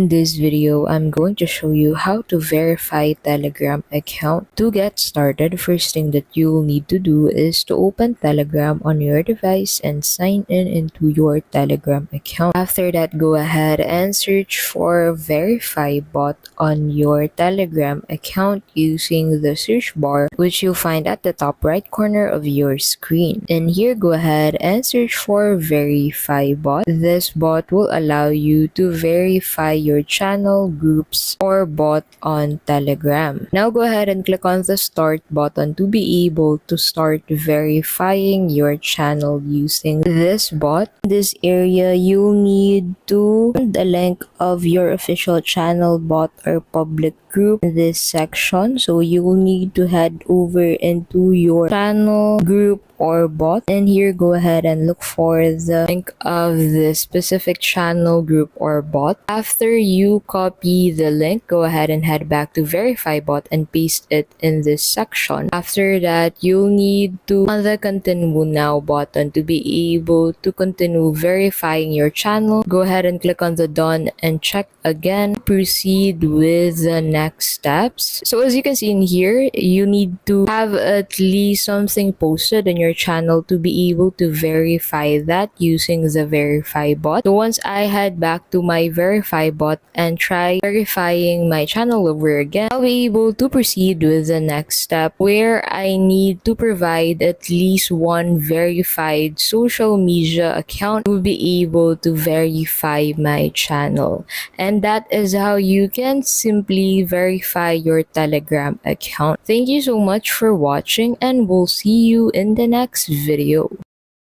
In this video, I'm going to show you how to verify Telegram account. To get started, first thing that you'll need to do is to open Telegram on your device and sign in into your Telegram account. After that, go ahead and search for verify bot on your Telegram account using the search bar, which you'll find at the top right corner of your screen. And here, go ahead and search for verify bot. This bot will allow you to verify your channel, groups, or bot on Telegram. Now go ahead and click on the start button to be able to start verifying your channel using this bot. In this area, you'll need to find the link of your official channel, bot, or public group in this section. So you will need to head over into your channel, group, or bot, and here go ahead and look for the link of the specific channel, group, or bot. After you copy the link, go ahead and head back to verify bot and paste it in this section. After that, you'll need to on the continue now button to be able to continue verifying your channel. Go ahead and click on the done and check again. Proceed with the next steps. So as you can see in here, you need to have at least something posted on your channel to be able to verify that using the verify bot. So once I head back to my verify bot and try verifying my channel over again, I'll be able to proceed with the next step where I need to provide at least one verified social media account to be able to verify my channel. And that is how you can simply verify your Telegram account. Thank you so much for watching, and we'll see you in the next video.